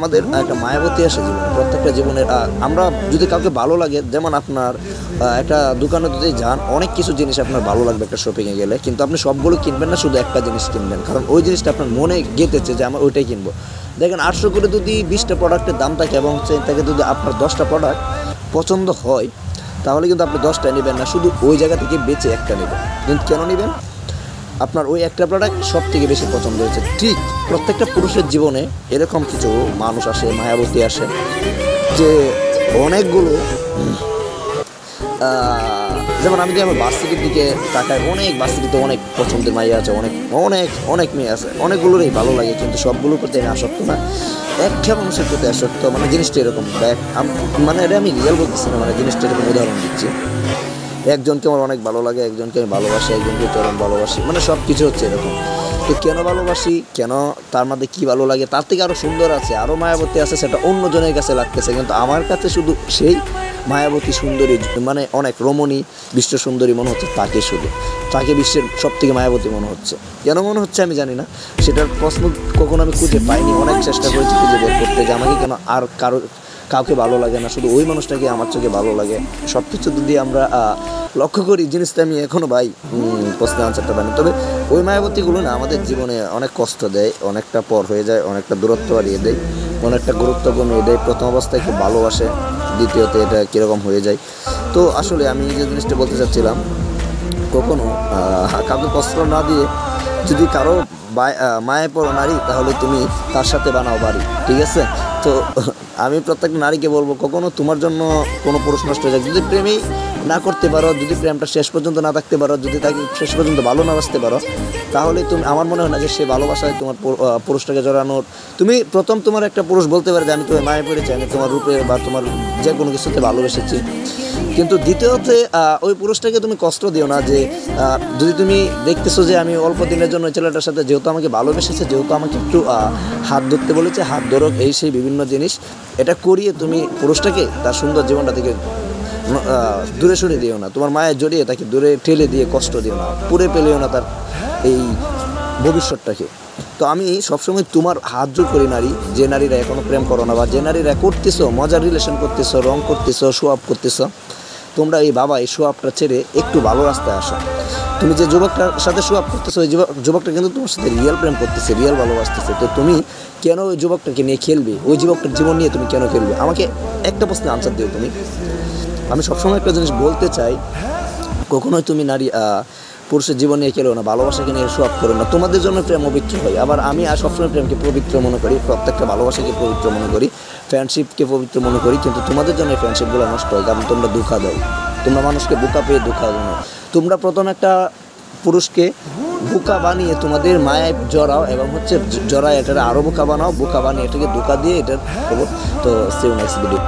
আমাদের একটা মায়াবতী আসে জীবনে, প্রত্যেকটা জীবনের। আমরা যদি কাউকে ভালো লাগে, যেমন আপনার একটা দোকানে যদি যান, অনেক কিছু জিনিস আপনার ভালো লাগবে একটা শপিংয়ে গেলে, কিন্তু আপনি সবগুলো কিনবেন না, শুধু একটা জিনিস কিনবেন, কারণ ওই জিনিসটা আপনার মনে গেঁথেছে যে আমার ওইটাই কিনবো। দেখেন 800 করে যদি 20টা প্রোডাক্টের দাম থাকে এবং তাকে যদি আপনার 10টা প্রোডাক্ট পছন্দ হয়, তাহলে কিন্তু আপনি 10টা নেবেন না, শুধু ওই জায়গা থেকে বেঁচে একটা নেবেন। কিন্তু কেন নেবেন? আপনার ওই একটা প্রোডাক্ট সব থেকে বেশি পছন্দ হয়েছে। ঠিক প্রত্যেকটা পুরুষের জীবনে এরকম কিছু মানুষ আসে, মায়াবতী আসে, যে অনেকগুলো যেমন আমি যদি আমার ভার্সিটির দিকে তাকাই, অনেক ভার্সিটিতে অনেক পছন্দের মাইয়া আছে, অনেক অনেক অনেক মেয়ে আছে, অনেকগুলোরই ভালো লাগে, কিন্তু সবগুলোর প্রতি আমি আসক্ত না, একটা মানুষের প্রতি আসক্ত। মানে জিনিসটা এরকম, মানে এটা আমি রিয়েল বলতেছি না, মানে জিনিসটা এরকম উদাহরণ দিচ্ছি। একজনকে আমার অনেক ভালো লাগে, একজনকে আমি ভালোবাসি, একজনকে চরম ভালোবাসি, মানে সব কিছু হচ্ছে এরকম। তো কেন ভালোবাসি, কেন তার মধ্যে কী ভালো লাগে, তার থেকে আরও সুন্দর আছে, আরও মায়াবতী আছে, সেটা অন্যজনের কাছে লাগতেছে, কিন্তু আমার কাছে শুধু সেই মায়াবতী সুন্দরী, মানে অনেক রমণী, বিশ্ব সুন্দরী মনে হচ্ছে তাকে, শুধু তাকে বিশ্বের সব থেকে মায়াবতী মনে হচ্ছে। কেন মনে হচ্ছে আমি জানি না, সেটার প্রশ্ন কখনো আমি খুঁজে পাইনি। অনেক চেষ্টা করেছি খুঁজে বের করতে, যে আমাকে কেন আর কাউকে ভালো লাগে না, শুধু ওই মানুষটাকে আমার চোখে ভালো লাগে। সব কিছু যদি আমরা লক্ষ্য করি, জিনিসটা আমি এখনও ভাই প্রশ্নের আনসারটা পাইনি। তবে ওই মায়াবতীগুলো না আমাদের জীবনে অনেক কষ্ট দেয়, অনেকটা পর হয়ে যায়, অনেকটা দূরত্ব বাড়িয়ে দেয়, অনেকটা গুরুত্ব কমিয়ে দেয়। প্রথম অবস্থায় খুব ভালোবাসে, দ্বিতীয়তে এটা কীরকম হয়ে যায়। তো আসলে আমি যে জিনিসটা বলতে চাচ্ছিলাম, কখনো কাউকে কষ্ট না দিয়ে যদি কারো মায়ে পড়ো নারী, তাহলে তুমি তার সাথে বানাও বাড়ি, ঠিক আছে? তো আমি প্রত্যেক নারীকে বলবো, কখনো তোমার জন্য কোনো পুরুষ নষ্ট হয়ে যায়, যদি প্রেমেই না করতে পারো, যদি প্রেমটা শেষ পর্যন্ত না থাকতে পারো, যদি তাকে শেষ পর্যন্ত ভালো না বাসতে পারো, তাহলে তুমি, আমার মনে হয় না যে সে ভালোবাসায় তোমার পুরুষটাকে জড়ানোর। তুমি প্রথম তোমার একটা পুরুষ বলতে পারে যে আমি তোমার মায়ে পড়েছি, আমি তোমার রূপে বা তোমার যে কোনো কিছুতে ভালোবেসেছি, কিন্তু দ্বিতীয়তে ওই পুরুষটাকে তুমি কষ্ট দিও না। যে যদি তুমি দেখতেছো যে আমি অল্প দিনের জন্য ছেলেটার সাথে, যেহেতু আমাকে ভালোবেসেছে, যেহেতু আমাকে একটু হাত ধরতে বলেছে, হাত ধরো, এই সেই বিভিন্ন জিনিস, এটা করিয়ে তুমি পুরুষটাকে তার সুন্দর জীবনটা থেকে দূরে সরিয়ে দিও না, তোমার মায়ের জড়িয়ে তাকে দূরে ঠেলে দিয়ে কষ্ট দিও না, পুড়ে পেলেও না তার এই ভবিষ্যৎটাকে। তো আমি সবসময় তোমার হাত জোর করি নারী, যে নারীরা এখনও প্রেম করো না, বা যে নারীরা করতেছো, মজার রিলেশন করতেছো, রং করতেছো, শো আপ করতেছো, তোমরা এই শো আপটা ছেড়ে একটু ভালো রাস্তায় আসো। তুমি যে যুবকটার সাথে শো আপ করতেছো, ওই যুবকটা কিন্তু তোমার সাথে রিয়েল প্রেম করতেছে, রিয়েল ভালোবাসতেছে। তো তুমি কেন ওই যুবকটাকে নিয়ে খেলবে? ওই যুবকটার জীবন নিয়ে তুমি কেন খেলবে? আমাকে একটা প্রশ্নের আনসার দিও তুমি। আমি সবসময় একটা জিনিস বলতে চাই, কখনোই তুমি নারী পুরুষের জীবন নিয়ে খেলো না, ভালোবাসাকে নিয়ে শো আপ করো না। তোমাদের জন্য প্রেম অপবিত্র হয়, আবার আমি সবসময় প্রেমকে পবিত্র মনে করি, প্রত্যেকটা ভালোবাসাকে পবিত্র মনে করি, ফ্রেন্ডশিপকে পবিত্র মনে করি, কিন্তু তোমাদের জন্য এই ফ্রেন্ডশিপগুলো নষ্ট হয়, কারণ তোমরা ধোঁকা দাও, তোমরা মানুষকে বোকা পেয়ে ধোঁকা দাও। তোমরা প্রথম একটা পুরুষকে বোকা বানিয়ে তোমাদের মায়ায় জড়াও, এবং জড়ায় এটাকে আরও বোকা বানাও, বোকা বানিয়ে এটাকে ধোঁকা দিয়ে এটা। তো সি ইউ নেক্সট ভিডিও।